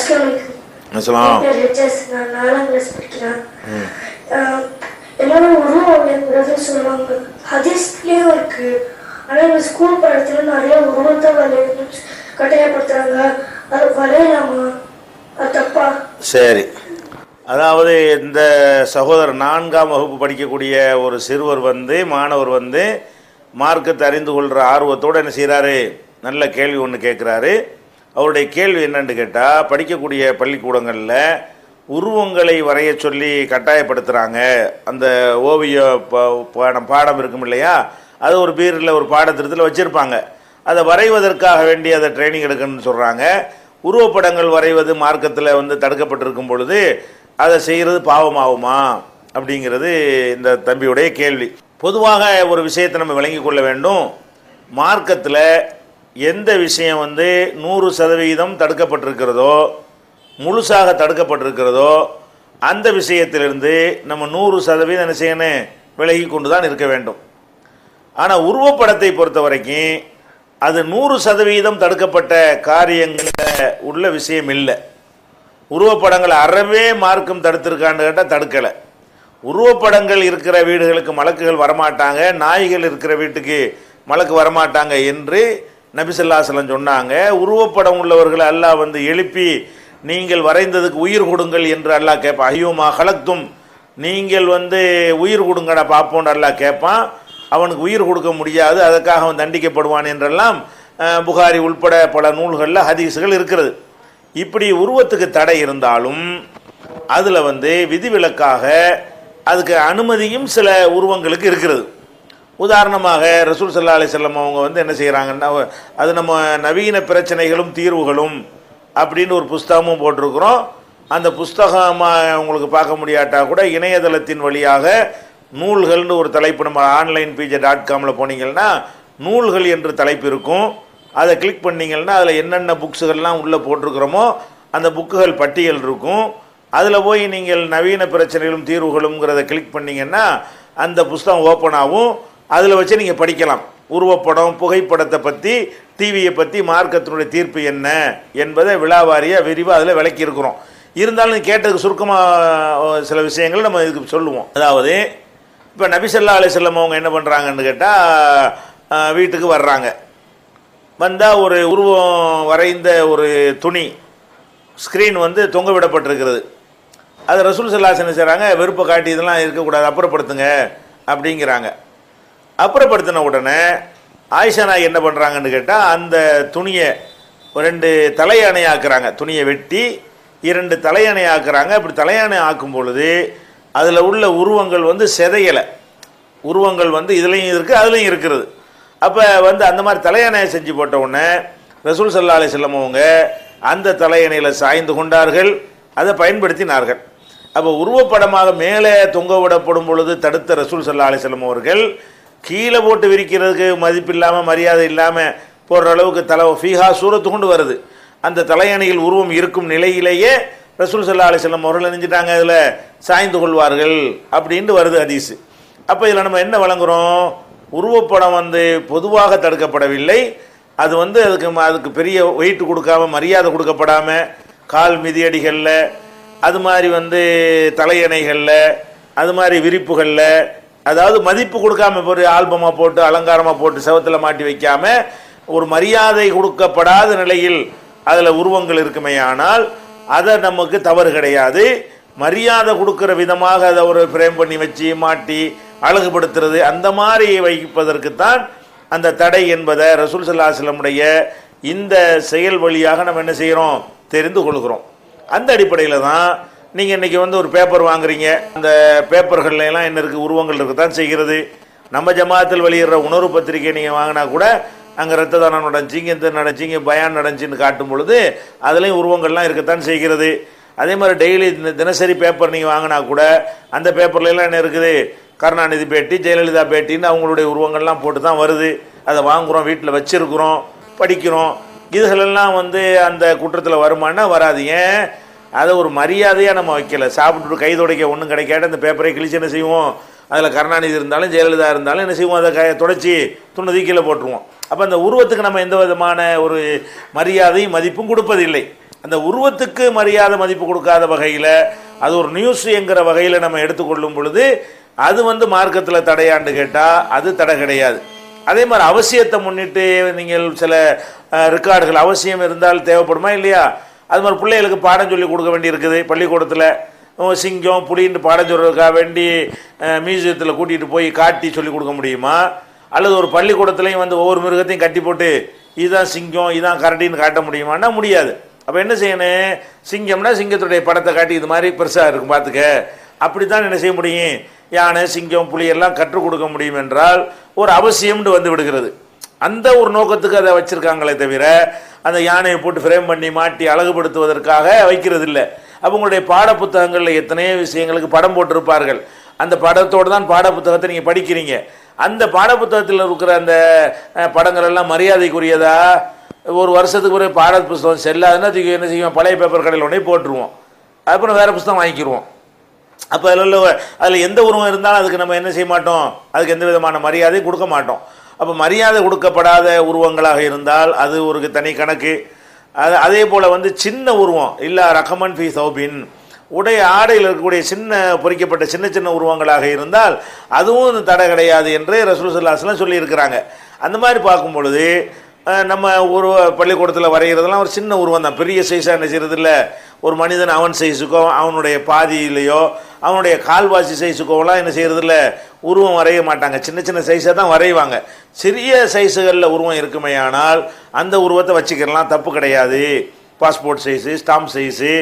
அஸ்ஸலாம். நான் 4ஆம் கிளாஸ் படிக்கிறேன். எல்லாரும் உருவங்கிறது சொல்லுவாங்க, ஹதீஸ்லயும் இருக்கு. ஆனா இந்த ஸ்கூல் படத்துல நிறைய உருவத்தை கட்டாயப்படுத்துறாங்க. அது வரையலாமா, அது தப்பா? சரி, அதாவது இந்த சகோதரர் 4ஆம் வகுப்பு படிக்கக்கூடிய ஒரு சிறுவர் மாணவர் மார்க்கத்தை அறிந்து கொள்கிற ஆர்வத்தோடு என்ன செய்கிறாரு, நல்ல கேள்வி ஒன்று கேட்குறாரு. அவருடைய கேள்வி என்னன்னு கேட்டால், படிக்கக்கூடிய பள்ளிக்கூடங்களில் உருவங்களை வரைய சொல்லி கட்டாயப்படுத்துகிறாங்க. அந்த ஓவிய பாடம் இருக்கும் இல்லையா, அது ஒரு பீரியடில் ஒரு பாடத்திட்டத்தில் வச்சுருப்பாங்க. அதை வரைவதற்காக வேண்டி அதை ட்ரைனிங் எடுக்கணும்னு சொல்கிறாங்க. உருவப்படங்கள் வரைவது மார்க்கத்தில் தடுக்கப்பட்டிருக்கும் பொழுது அதை செய்கிறது பாவமாகுமா அப்படிங்கிறது இந்த தம்பியுடைய கேள்வி. பொதுவாக ஒரு விஷயத்தை நம்ம விளங்கி கொள்ள வேண்டும். மார்க்கத்தில் எந்த விஷயம் 100% தடுக்கப்பட்டிருக்கிறதோ, முழுசாக தடுக்கப்பட்டிருக்கிறதோ, அந்த விஷயத்திலிருந்து நம்ம 100% என்ன செய்யணும், விலகி கொண்டு தான் இருக்க வேண்டும். ஆனால் உருவப்படத்தை பொறுத்த வரைக்கும் அது 100% தடுக்கப்பட்ட காரியங்களில் உள்ள விஷயம் இல்லை. உருவப்படங்களை அறவே மார்க்கம் தடுத்திருக்கான்னு கேட்டால் தடுக்கலை. உருவப்படங்கள் இருக்கிற வீடுகளுக்கு மலக்குகள் வரமாட்டாங்க, நாய்கள் இருக்கிற வீட்டுக்கு மலக்கு வரமாட்டாங்க என்று நபி ஸல்லல்லாஹு அலைஹி வஸல்லம் சொன்னாங்க. உருவப்படம் உள்ளவர்களை அல்லாஹ் எழுப்பி நீங்கள் வரைந்ததுக்கு உயிர் கொடுங்கள் என்று அல்லாஹ் கேட்பான். ஐயோமா ஹலக்தும், நீங்கள் உயிர் கொடுங்கடா பார்ப்போன்னு அல்லாஹ் கேட்பான். அவனுக்கு உயிர் கொடுக்க முடியாது, அதற்காக அவன் தண்டிக்கப்படுவான் என்றெல்லாம் புகாரி உள்பட பல நூல்களில் ஹதீஸுகள் இருக்கிறது. இப்படி உருவத்துக்கு தடை இருந்தாலும் அதில் விதிவிலக்காக அதுக்கு அனுமதியும் சில உருவங்களுக்கு இருக்கிறது. உதாரணமாக ரசூல் ஸல்லல்லாஹு அலைஹி வஸல்லம் அவங்க என்ன செய்கிறாங்கன்னா, அது நம்ம நவீன பிரச்சனைகளும் தீர்வுகளும் அப்படின்னு ஒரு புஸ்தகமும் போட்டிருக்கிறோம். அந்த புஸ்தகமாக உங்களுக்கு பார்க்க முடியாட்டா கூட இணையதளத்தின் வழியாக நூல்கள்னு ஒரு தலைப்பு, நம்ம onlinepj.com போனீங்கன்னா நூல்கள் என்று தலைப்பு இருக்கும். அதை கிளிக் பண்ணிங்கன்னா அதில் என்னென்ன புக்ஸுகள்லாம் உள்ளே போட்டிருக்கிறோமோ அந்த புக்குகள் பட்டியல் இருக்கும். அதில் போய் நீங்கள் நவீன பிரச்சனைகளும் தீர்வுகளும்ங்கிறத கிளிக் பண்ணிங்கன்னா அந்த புஸ்தகம் ஓப்பன் ஆகும். அதில் வச்சு நீங்கள் படிக்கலாம். உருவப்படம், புகைப்படத்தை பற்றி, டிவியை பற்றி மார்க்கத்தினுடைய தீர்ப்பு என்ன என்பதை விழாவாரியாக விரிவாக அதில் விளக்கியிருக்கிறோம். இருந்தாலும் கேட்டதுக்கு சுருக்கமாக சில விஷயங்கள் நம்ம இதுக்கு சொல்லுவோம். அதாவது இப்போ நபி ஸல்லல்லாஹு அலைஹி வஸல்லம் அவங்க என்ன பண்ணுறாங்கன்னு கேட்டால், வீட்டுக்கு வர்றாங்க. வந்தால் ஒரு உருவம் வரைந்த ஒரு துணி ஸ்க்ரீன் தொங்க விடப்பட்டிருக்கிறது. அது ரசூல் ஸல்லல்லாஹு அலைஹி வஸல்லம் செய்கிறாங்க, வெறுப்பை காட்டி இதெல்லாம் இருக்கக்கூடாது, அப்புறப்படுத்துங்க அப்படிங்கிறாங்க. அப்புறப்படுத்தின உடனே ஆயிஷா நாய் என்ன பண்ணுறாங்கன்னு கேட்டால், அந்த துணியை 2 தலையணை ஆக்குறாங்க. துணியை வெட்டி 2 தலையணை ஆக்குறாங்க. அப்படி தலையணை ஆக்கும் பொழுது அதில் உள்ள உருவங்கள் சிதையலை. உருவங்கள் இதுலேயும் இருக்குது, அதுலேயும் இருக்கிறது. அப்போ அந்த மாதிரி தலையணையை செஞ்சு போட்ட உடனே ரசூல் ஸல்லல்லாஹு அலைஹி வஸல்லம் அவங்க அந்த தலையணையில் சாய்ந்து கொண்டார்கள், அதை பயன்படுத்தினார்கள். அப்போ உருவப்படமாக மேலே தொங்க விடப்படும் பொழுது தடுத்த ரசூல் ஸல்லல்லாஹு அலைஹி வஸல்லம் அவர்கள் கீழே போட்டு விரிக்கிறதுக்கு மதிப்பு இல்லாமல் மரியாதை இல்லாமல் போடுற அளவுக்கு ஃபீஹா சூரத்து கொண்டு வருது. அந்த தலையணையில் உருவம் இருக்கும் நிலையிலேயே ரசூல் ஸல்லல்லாஹு அலைஹி வஸல்லம் அவர்கள் நினைஞ்சிட்டாங்க, அதில் சாய்ந்து கொள்வார்கள் அப்படின்ட்டு வருது ஹதீஸ். அப்போ இதில் நம்ம என்ன வழங்குகிறோம், உருவப்படம் பொதுவாக தடுக்கப்படவில்லை. அது அதுக்கு பெரிய வெயிட் கொடுக்காம, மரியாதை கொடுக்கப்படாமல், கால் மிதியடிகளில், அது மாதிரி தலையணைகளில், அது மாதிரி விரிப்புகளில், அதாவது மதிப்பு கொடுக்காம ஒரு ஆல்பமாக போட்டு அலங்காரமாக போட்டு செவத்தில் மாட்டி வைக்காமல் ஒரு மரியாதை கொடுக்கப்படாத நிலையில் அதில் உருவங்கள் இருக்குமே, ஆனால் அதை நமக்கு தவறு கிடையாது. மரியாதை கொடுக்குற விதமாக அதை ஒரு ஃப்ரேம் பண்ணி வச்சு மாட்டி அழகுபடுத்துறது, அந்த மாதிரி வைப்பதற்குத்தான் அந்த தடை என்பதை ரசூல் ஸல்லல்லாஹு அலைஹி வஸல்லமுடைய இந்த செயல் வழியாக நம்ம என்ன செய்கிறோம், தெரிந்து கொள்கிறோம். அந்த அடிப்படையில் தான் நீங்கள் இன்றைக்கி ஒரு பேப்பர் வாங்குறீங்க. அந்த பேப்பர்கள்லாம் என்ன இருக்குது, உருவங்கள் இருக்கத்தான் செய்கிறது. நம்ம ஜமாத்தில் வெளியிடுற உணர்வு பத்திரிகை நீங்கள் வாங்கினா கூட அங்கே ரத்த தானம் நடந்துச்சிங்க, இந்த நடந்துச்சிங்க, பயான் நடந்துச்சின்னு காட்டும் பொழுது அதுலேயும் உருவங்கள்லாம் இருக்கத்தான் செய்கிறது. அதே மாதிரி டெய்லி தினசரி பேப்பர் நீங்கள் வாங்கினா கூட அந்த பேப்பர்லாம் என்ன இருக்குது, கருணாநிதி பேட்டி, ஜெயலலிதா பேட்டின்னு அவங்களுடைய உருவங்கள்லாம் போட்டு தான் வருது. அதை வாங்குகிறோம், வீட்டில் வச்சுருக்குறோம், படிக்கிறோம். இதுகளெல்லாம் அந்த குற்றத்தில் வருமானா வராது. ஏன், அதை ஒரு மரியாதையாக நம்ம வைக்கலை. சாப்பிட்டுட்டு கை துடைக்க ஒன்றும் கிடைக்காது, அந்த பேப்பரை கிழிச்சு என்ன செய்வோம், அதில் கருணாநிதி இருந்தாலும் ஜெயலலிதா இருந்தாலும் என்ன செய்வோம், அதை தொடச்சி துணி கீழே போட்டுருவோம். அப்போ அந்த உருவத்துக்கு நம்ம எந்த விதமான ஒரு மரியாதையும் மதிப்பும் கொடுப்பதில்லை. அந்த உருவத்துக்கு மரியாதை மதிப்பு கொடுக்காத வகையில் அது ஒரு நியூஸ் என்கிற வகையில் நம்ம எடுத்துக்கொள்ளும் பொழுது அது மார்க்கத்தில் தடையாண்டு கேட்டால் அது தடை கிடையாது. அதே மாதிரி அவசியத்தை முன்னிட்டு நீங்கள் சில ரெக்கார்டுகள் அவசியம் இருந்தால் தேவைப்படுமா இல்லையா? அது மாதிரி பிள்ளைகளுக்கு பாடம் சொல்லி கொடுக்க வேண்டி இருக்குது. பள்ளிக்கூடத்தில் சிங்கம் புலின்னு பாடம் சொல்கிறதுக்காக வேண்டி மியூசியத்தில் கூட்டிகிட்டு போய் காட்டி சொல்லி கொடுக்க முடியுமா? அல்லது ஒரு பள்ளிக்கூடத்துலையும் ஒவ்வொரு மிருகத்தையும் கட்டி போட்டு இதுதான் சிங்கம் இதுதான் கரடின்னு காட்ட முடியுமான்னா முடியாது. அப்போ என்ன செய்யணும்? சிங்கம்னா சிங்கத்துடைய படத்தை காட்டி இது மாதிரி பெருசாக இருக்கும் பார்த்துக்க, அப்படி தான் என்ன செய்ய முடியும்? யானை சிங்கம் புலி எல்லாம் கற்றுக் கொடுக்க முடியும் என்றால் ஒரு அவசியம்னு விடுகிறது. அந்த ஒரு நோக்கத்துக்கு அதை வச்சிருக்காங்களே தவிர அந்த யானையை போட்டு ஃப்ரேம் பண்ணி மாட்டி அழகுபடுத்துவதற்காக வைக்கிறது இல்லை. அப்போ உங்களுடைய பாட புத்தகங்களில் எத்தனையோ விஷயங்களுக்கு படம் போட்டிருப்பார்கள். அந்த படத்தோடு தான் பாட புத்தகத்தை நீங்கள் படிக்கிறீங்க. அந்த பாட புத்தகத்தில் இருக்கிற அந்த படங்கள் எல்லாம் மரியாதைக்குரியதா? ஒரு வருஷத்துக்கு ஒரு பாட புத்தகம் செல்லாதுன்னா என்ன செய்வோம்? பழைய பேப்பர் கடையில் உடனே போட்டுருவோம், அப்புறம் வேறு புத்தகம் வாங்கிக்கிடுவோம். அப்போ அதில் எந்த உருவம் இருந்தாலும் அதுக்கு நம்ம என்ன செய்ய மாட்டோம்? அதுக்கு எந்த விதமான மரியாதையும் கொடுக்க மாட்டோம். அப்போ மரியாதை கொடுக்கப்படாத உருவங்களாக இருந்தால் அது ஒரு தனி கணக்கு. அதே போல் சின்ன உருவம் இல்லா ரகமன் ஃபி சௌபின், உடைய ஆடையில் இருக்கக்கூடிய சின்ன பொறிக்கப்பட்ட சின்ன சின்ன உருவங்களாக இருந்தால் அதுவும் தடை கிடையாது என்று ரசூல் ஸல்லல்லாஹு அலைஹி வஸல்லம் சொல்லியிருக்கிறாங்க. அந்த மாதிரி பார்க்கும் பொழுது நம்ம ஒரு பள்ளிக்கூடத்தில் வரைகிறதுலாம் ஒரு சின்ன உருவம் தான், பெரிய சைஸாக என்ன செய்கிறது இல்லை. ஒரு மனிதன் அவன் சைஸுக்கோ அவனுடைய பாதியிலையோ அவனுடைய கால்வாசி சைஸுக்கோலாம் என்ன செய்கிறது இல்லை, உருவம் வரைய மாட்டாங்க. சின்ன சின்ன சைஸாக தான் வரைவாங்க. சிறிய சைஸுகளில் உருவம் இருக்குமே ஆனால் அந்த உருவத்தை வச்சுக்கலாம், தப்பு கிடையாது. பாஸ்போர்ட் சைஸு ஸ்டாம்ப் சைஸு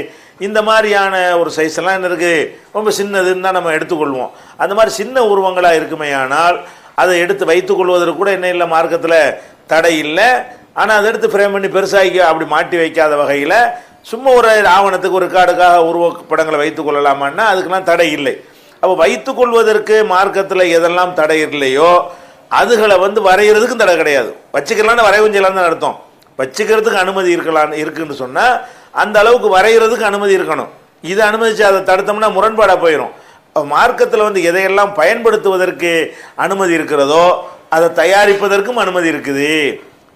இந்த மாதிரியான ஒரு சைஸெல்லாம் என்ன இருக்குது, ரொம்ப சின்னதுன்னு தான் நம்ம எடுத்துக்கொள்வோம். அந்த மாதிரி சின்ன உருவங்களாக இருக்குமே ஆனால் அதை எடுத்து வைத்துக்கொள்வதற்கு கூட என்ன இல்லை, மார்க்கத்தில் தடை இல்லை. ஆனால் அதை எடுத்து ஃப்ரேம் பண்ணி பெருசாகி அப்படி மாட்டி வைக்காத வகையில் சும்மா ஒரு ஆவணத்துக்கு ஒரு ரெக்கார்டுக்காக உருவப்படங்களை வைத்துக் கொள்ளலாமான்னா அதுக்கெல்லாம் தடை இல்லை. அப்போ வைத்துக்கொள்வதற்கு மார்க்கத்தில் எதெல்லாம் தடை இல்லையோ அதுகளை வரைகிறதுக்கும் தடை கிடையாது. வச்சுக்கலான்னு வரைவும் செய்யலான்னு தான் அர்த்தம். வச்சுக்கிறதுக்கு அனுமதி இருக்குன்னு சொன்னால் அந்த அளவுக்கு வரைகிறதுக்கு அனுமதி இருக்கணும். இதை அனுமதிச்சு அதை தடுத்தோம்னா முரண்பாடாக போயிடும். மார்க்கத்தில் எதையெல்லாம் பயன்படுத்துவதற்கு அனுமதி இருக்கிறதோ அதை தயாரிப்பதற்கும் அனுமதி இருக்குது.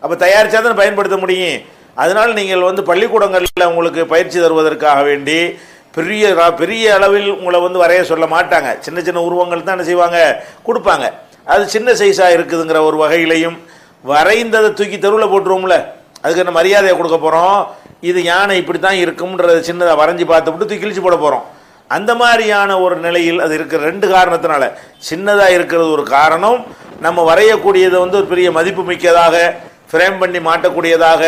அப்போ தயாரித்தா தான் பயன்படுத்த முடியும். அதனால் நீங்கள் பள்ளிக்கூடங்களில் உங்களுக்கு பயிற்சி தருவதற்காக வேண்டி பெரிய பெரிய அளவில் உங்களை வரைய சொல்ல மாட்டாங்க. சின்ன சின்ன உருவங்கள் தான் என்ன செய்வாங்க, கொடுப்பாங்க. அது சின்ன சைஸாக இருக்குதுங்கிற ஒரு வகையிலையும் வரைந்ததை தூக்கி தெருவில் போட்டுருவோம்ல, அதுக்கு என்ன மரியாதையை கொடுக்க போகிறோம்? இது யானை இப்படி தான் இருக்கும்ன்றதை சின்னதாக வரைஞ்சி பார்த்துவிட்டு தூக்கி கிழிச்சு போட போகிறோம். அந்த மாதிரியான ஒரு நிலையில் அது இருக்கிற ரெண்டு காரணத்தினால, சின்னதாக இருக்கிறது ஒரு காரணம், நம்ம வரையக்கூடியதை ஒரு பெரிய மதிப்பு மிக்கதாக ஃப்ரேம் பண்ணி மாட்டக்கூடியதாக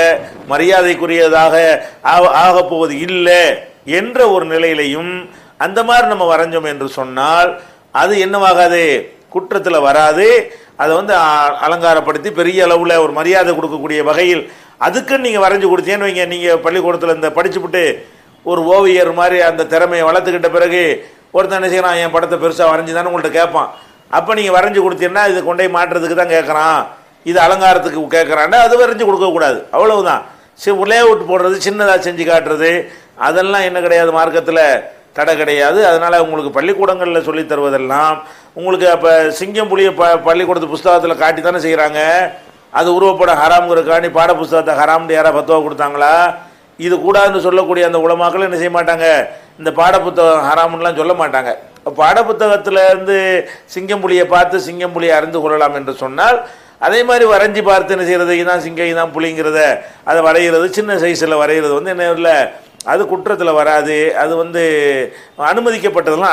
மரியாதைக்குரியதாக ஆகப்போவது இல்லை என்ற ஒரு நிலையிலையும் அந்த மாதிரி நம்ம வரைஞ்சோம் என்று சொன்னால் அது என்னவாகாது, குற்றத்தில் வராது. அதை அலங்காரப்படுத்தி பெரிய அளவில் ஒரு மரியாதை கொடுக்கக்கூடிய வகையில் அதுக்குன்னு நீங்கள் வரைஞ்சி கொடுத்தீங்கன்னு வைங்க. நீங்கள் பள்ளிக்கூடத்தில் இந்த படிச்சுவிட்டு ஒரு ஓவியர் மாதிரி அந்த திறமையை வளர்த்துக்கிட்ட பிறகு ஒருத்தன் என்ன செய்யறான், என் படத்தை பெருசாக வரைஞ்சி தானே உங்கள்கிட்ட கேட்பான். அப்போ நீங்கள் வரைஞ்சி கொடுத்தீங்கன்னா இது கொண்டே மாட்டுறதுக்கு தான் கேட்குறான், இது அலங்காரத்துக்கு கேட்குறான்னா அது வரைஞ்சி கொடுக்கக்கூடாது. அவ்வளவுதான். லேஅவுட் போடுறது, சின்னதாக செஞ்சு காட்டுறது, அதெல்லாம் என்ன கிடையாது, மார்க்கத்தில் தடை கிடையாது. அதனால் உங்களுக்கு பள்ளிக்கூடங்களில் சொல்லி தருவதெல்லாம் உங்களுக்கு அப்போ சிங்கம் புலியை பள்ளிக்கூடத்து புஸ்தகத்தில் காட்டி தானே செய்கிறாங்க. அது உருவப்பட ஹராம்ங்கிறக்காண்டி பாட புஸ்தகத்தை ஹராம்னு யாராவது ஃபத்வா கொடுத்தாங்களா? இது கூடாதுன்னு சொல்லக்கூடிய அந்த உலமாக்கள் என்ன செய்ய மாட்டாங்க, இந்த பாட புத்தகம் ஹராம்லாம் சொல்ல மாட்டாங்க. பாட புத்தகத்திலேருந்து சிங்கம் புலியை பார்த்து சிங்கம் புலியை அறிந்து கொள்ளலாம் என்று சொன்னால் அதே மாதிரி வரைஞ்சி பார்த்து என்ன செய்கிறது, இதுதான் சிங்கம் இதுதான் புலிங்கிறத அதை வரைகிறது, சின்ன சைஸில் வரைகிறது என்ன இல்லை, அது குற்றத்தில் வராது. அது அனுமதிக்கப்பட்டதெல்லாம்